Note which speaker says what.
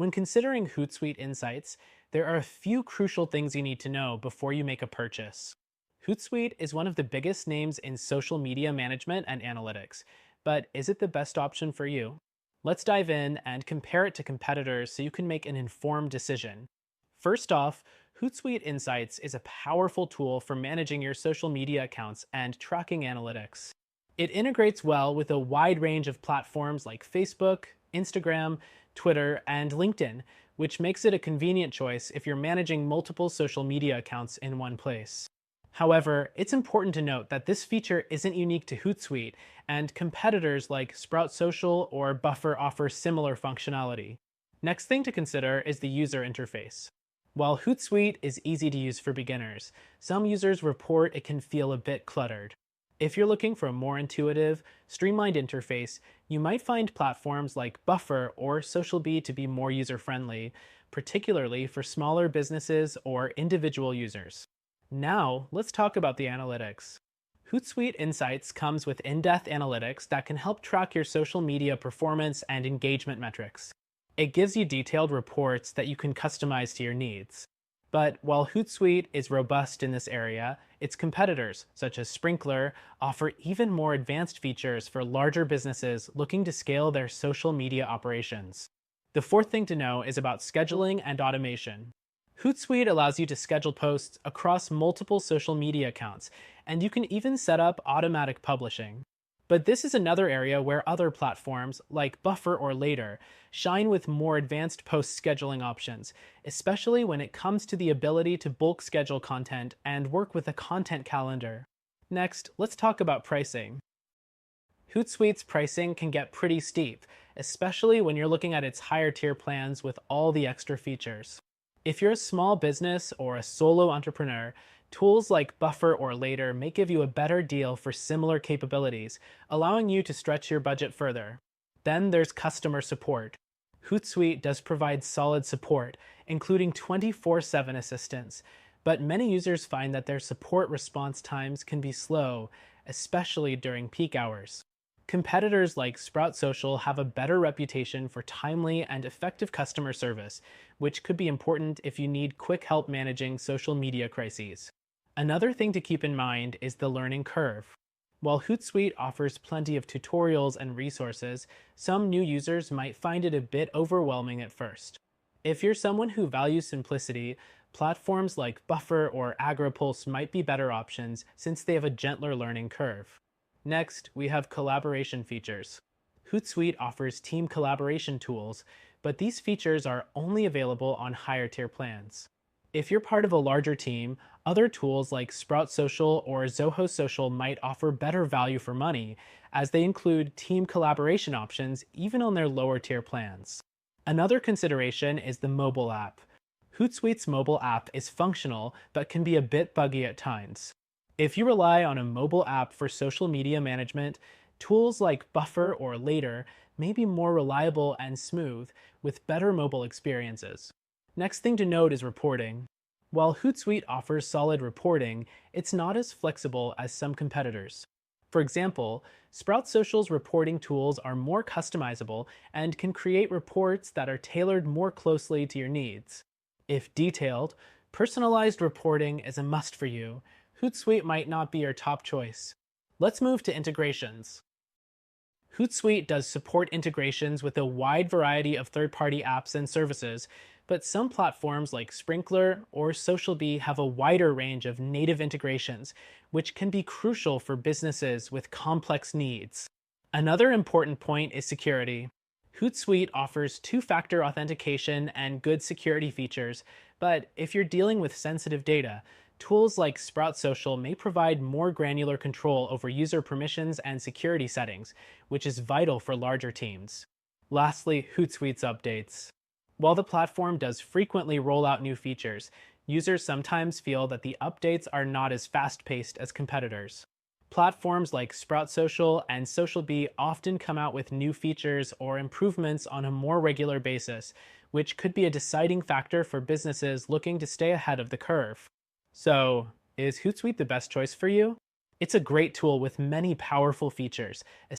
Speaker 1: When considering Hootsuite Insights, there are a few crucial things you need to know before you make a purchase. Hootsuite is one of the biggest names in social media management and analytics, but is it the best option for you? Let's dive in and compare it to competitors so you can make an informed decision. First off, Hootsuite Insights is a powerful tool for managing your social media accounts and tracking analytics. It integrates well with a wide range of platforms like Facebook, Instagram, Twitter, and LinkedIn, which makes it a convenient choice if you're managing multiple social media accounts in one place. However, it's important to note that this feature isn't unique to Hootsuite, and competitors like Sprout Social or Buffer offer similar functionality. Next thing to consider is the user interface. While Hootsuite is easy to use for beginners, some users report it can feel a bit cluttered. If you're looking for a more intuitive, streamlined interface, you might find platforms like Buffer or SocialBee to be more user-friendly, particularly for smaller businesses or individual users. Now, let's talk about the analytics. Hootsuite Insights comes with in-depth analytics that can help track your social media performance and engagement metrics. It gives you detailed reports that you can customize to your needs. But while Hootsuite is robust in this area, its competitors, such as Sprinkler, offer even more advanced features for larger businesses looking to scale their social media operations. The fourth thing to know is about scheduling and automation. Hootsuite allows you to schedule posts across multiple social media accounts, and you can even set up automatic publishing. But this is another area where other platforms, like Buffer or Later, shine with more advanced post scheduling options, especially when it comes to the ability to bulk schedule content and work with a content calendar. Next, let's talk about pricing. Hootsuite's pricing can get pretty steep, especially when you're looking at its higher tier plans with all the extra features. If you're a small business or a solo entrepreneur, tools like Buffer or Later may give you a better deal for similar capabilities, allowing you to stretch your budget further. Then there's customer support. Hootsuite does provide solid support, including 24/7 assistance, but many users find that their support response times can be slow, especially during peak hours. Competitors like Sprout Social have a better reputation for timely and effective customer service, which could be important if you need quick help managing social media crises. Another thing to keep in mind is the learning curve. While Hootsuite offers plenty of tutorials and resources, some new users might find it a bit overwhelming at first. If you're someone who values simplicity, platforms like Buffer or AgriPulse might be better options since they have a gentler learning curve. Next, we have collaboration features. Hootsuite offers team collaboration tools, but these features are only available on higher tier plans. If you're part of a larger team, other tools like Sprout Social or Zoho Social might offer better value for money, as they include team collaboration options even on their lower tier plans. Another consideration is the mobile app. Hootsuite's mobile app is functional, but can be a bit buggy at times. If you rely on a mobile app for social media management, tools like Buffer or Later may be more reliable and smooth, with better mobile experiences. Next thing to note is reporting. While Hootsuite offers solid reporting, it's not as flexible as some competitors. For example, Sprout Social's reporting tools are more customizable and can create reports that are tailored more closely to your needs. If detailed, personalized reporting is a must for you, Hootsuite might not be your top choice. Let's move to integrations. Hootsuite does support integrations with a wide variety of third-party apps and services, but some platforms like Sprinkler or SocialBee have a wider range of native integrations, which can be crucial for businesses with complex needs. Another important point is security. Hootsuite offers two-factor authentication and good security features, but if you're dealing with sensitive data, tools like Sprout Social may provide more granular control over user permissions and security settings, which is vital for larger teams. Lastly, Hootsuite's updates. While the platform does frequently roll out new features, users sometimes feel that the updates are not as fast-paced as competitors. Platforms like Sprout Social and SocialBee often come out with new features or improvements on a more regular basis, which could be a deciding factor for businesses looking to stay ahead of the curve. So, is Hootsuite the best choice for you? It's a great tool with many powerful features,